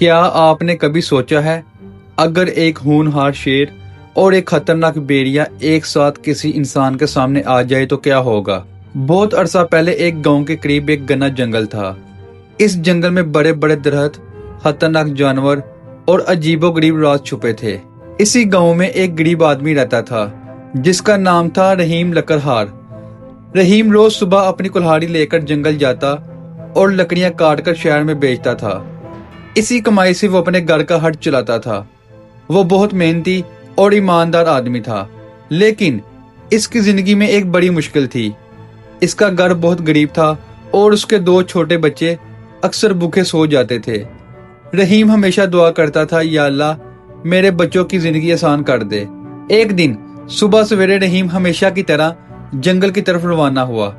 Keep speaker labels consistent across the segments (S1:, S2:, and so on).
S1: کیا آپ نے کبھی سوچا ہے اگر ایک ہونہار شیر اور ایک خطرناک بیریا ایک ساتھ کسی انسان کے سامنے آ جائے تو کیا ہوگا؟ بہت عرصہ پہلے ایک گاؤں کے قریب ایک گھنا جنگل تھا۔ اس جنگل میں بڑے بڑے درخت، خطرناک جانور اور عجیب و غریب راز چھپے تھے۔ اسی گاؤں میں ایک غریب آدمی رہتا تھا جس کا نام تھا رحیم لکڑہار۔ رحیم روز صبح اپنی کلہاڑی لے کر جنگل جاتا اور لکڑیاں کاٹ کر شہر میں بیچتا تھا۔ اسی کمائی سے وہ اپنے گھر کا ہٹ چلاتا تھا۔ وہ بہت محنتی اور ایماندار آدمی تھا، لیکن اس کی زندگی میں ایک بڑی مشکل تھی۔ اس کا گھر بہت غریب تھا اور اس کے 2 چھوٹے بچے اکثر بھوکے سو جاتے تھے۔ رحیم ہمیشہ دعا کرتا تھا، یا اللہ میرے بچوں کی زندگی آسان کر دے۔ ایک دن صبح سویرے رحیم ہمیشہ کی طرح جنگل کی طرف روانہ ہوا۔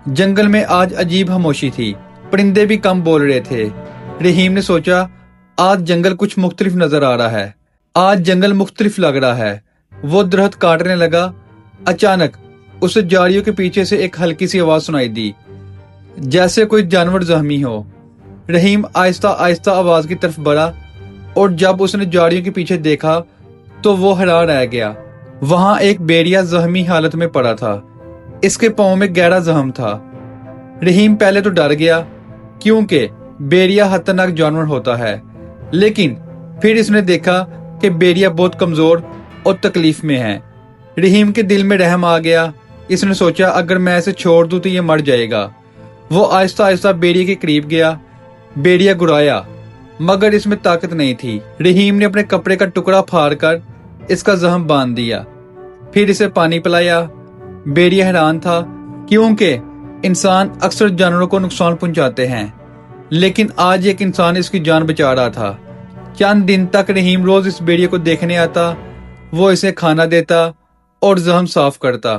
S1: جنگل میں آج عجیب خاموشی تھی، پرندے بھی کم بول رہے تھے۔ رحیم نے سوچا آج جنگل کچھ مختلف نظر آ رہا ہے، آج جنگل مختلف لگ رہا ہے۔ وہ درخت کاٹنے لگا۔ اچانک اسے جھاڑیوں کے پیچھے سے ایک ہلکی سی آواز سنائی دی، جیسے کوئی جانور زخمی ہو۔ رحیم آہستہ آہستہ آواز کی طرف بڑھا اور جب اس نے جھاڑیوں کے پیچھے دیکھا تو وہ حیران رہ گیا۔ وہاں ایک بیریا زخمی حالت میں پڑا تھا۔ اس کے پاؤں میں گہرا زخم تھا۔ رحیم پہلے تو ڈر گیا کیونکہ بیریا خطرناک جانور ہوتا ہے، لیکن پھر اس نے دیکھا کہ بیریا بہت کمزور اور تکلیف میں ہے۔ رحیم کے دل میں رحم آ گیا۔ اس نے سوچا اگر میں اسے چھوڑ دوں تو یہ مر جائے گا۔ وہ آہستہ آہستہ بیریا کے قریب گیا۔ بیریا گرایا مگر اس میں طاقت نہیں تھی۔ رحیم نے اپنے کپڑے کا ٹکڑا پھاڑ کر اس کا زخم باندھ دیا، پھر اسے پانی پلایا۔ بیریا حیران تھا کیونکہ انسان اکثر جانوروں کو نقصان پہنچاتے ہیں، لیکن آج ایک انسان اس کی جان بچا رہا تھا۔ چند دن تک رحیم روز اس بیڑیا کو دیکھنے آتا، وہ اسے کھانا دیتا اور زخم صاف کرتا۔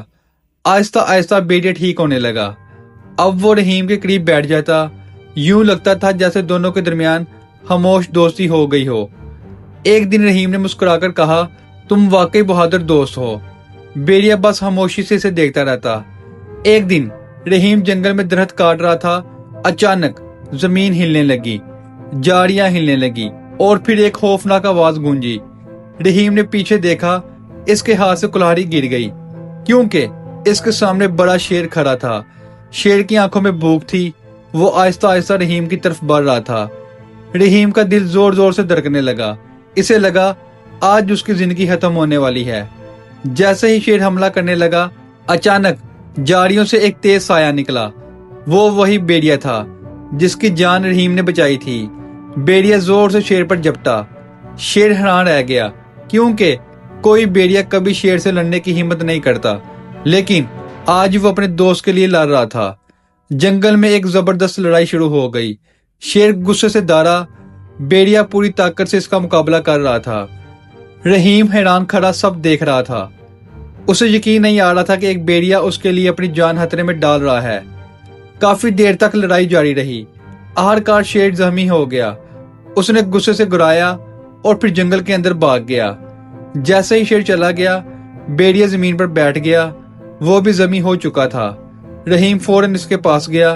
S1: آہستہ آہستہ بیڑیا ٹھیک ہونے لگا۔ اب وہ رحیم کے قریب بیٹھ جاتا، یوں لگتا تھا جیسے دونوں کے درمیان خاموش دوستی ہو گئی ہو۔ ایک دن رحیم نے مسکرا کر کہا، تم واقعی بہادر دوست ہو۔ بیڑیا بس خاموشی سے اسے دیکھتا رہتا۔ ایک دن رحیم جنگل میں درخت کاٹ رہا تھا۔ اچانک زمین ہلنے لگی، جھاڑیاں ہلنے لگی اور پھر ایک خوفناک آواز گونجی۔ رحیم نے پیچھے دیکھا، اس کے ہاتھ سے کلہاڑی گر گئی کیونکہ اس کے سامنے بڑا شیر کھڑا تھا۔ شیر کی آنکھوں میں بھوک تھی۔ وہ آہستہ آہستہ رحیم کی طرف بڑھ رہا تھا۔ رحیم کا دل زور زور سے دھڑکنے لگا۔ اسے لگا آج اس کی زندگی ختم ہونے والی ہے۔ جیسے ہی شیر حملہ کرنے لگا، اچانک جھاڑیوں سے ایک تیز سایہ نکلا۔ وہ وہی بیڑیا تھا جس کی جان رحیم نے بچائی تھی۔ بیڑیا زور سے شیر پر جھپٹا۔ شیر حیران رہ گیا کیونکہ کوئی بیڑیا کبھی شیر سے لڑنے کی ہمت نہیں کرتا، لیکن آج وہ اپنے دوست کے لیے لڑ رہا تھا۔ جنگل میں ایک زبردست لڑائی شروع ہو گئی۔ شیر غصے سے دارا، بیڑیا پوری طاقت سے اس کا مقابلہ کر رہا تھا۔ رحیم حیران کھڑا سب دیکھ رہا تھا۔ اسے یقین نہیں آ رہا تھا کہ ایک بیڑیا اس کے لیے اپنی جان خطرے میں ڈال رہا ہے۔ کافی دیر تک لڑائی جاری رہی۔ آخرکار شیر زخمی ہو گیا۔ اس نے غصے سے گرایا اور پھر جنگل کے اندر بھاگ گیا۔ جیسے ہی شیر چلا گیا، بیڑیا زمین پر بیٹھ گیا۔ وہ بھی زخمی ہو چکا تھا۔ رحیم فوراً اس کے پاس گیا۔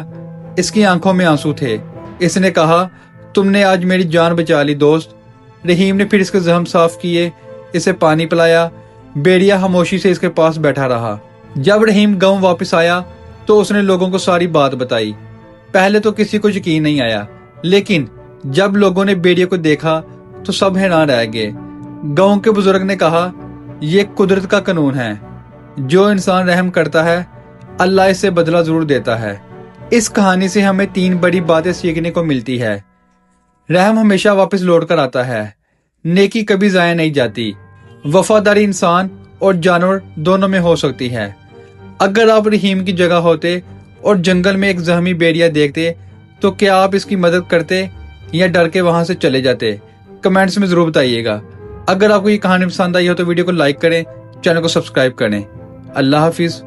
S1: اس کی آنکھوں میں آنسو تھے۔ اس نے کہا، تم نے آج میری جان بچا لی دوست۔ رحیم نے پھر اس کے زخم صاف کیے، اسے پانی پلایا۔ بیڑیا خاموشی سے اس کے پاس بیٹھا رہا۔ جب رحیم گاؤں واپس آیا تو اس نے لوگوں کو ساری بات بتائی۔ پہلے تو کسی کو یقین نہیں آیا، لیکن جب لوگوں نے بیڑیا کو دیکھا تو سب حیران رہ گئے۔ گاؤں کے بزرگ نے کہا، یہ قدرت کا قانون ہے، جو انسان رحم کرتا ہے اللہ اس سے بدلہ ضرور دیتا ہے۔ اس کہانی سے ہمیں 3 بڑی باتیں سیکھنے کو ملتی ہے۔ رحم ہمیشہ واپس لوٹ کر آتا ہے، نیکی کبھی ضائع نہیں جاتی، وفاداری انسان اور جانور دونوں میں ہو سکتی ہے۔ اگر آپ رحیم کی جگہ ہوتے اور جنگل میں ایک زخمی بیڑیا دیکھتے تو کیا آپ اس کی مدد کرتے یا ڈر کے وہاں سے چلے جاتے؟ کمنٹس میں ضرور بتائیے گا۔ اگر آپ کو یہ کہانی پسند آئی ہو تو ویڈیو کو لائک کریں، چینل کو سبسکرائب کریں۔ اللہ حافظ۔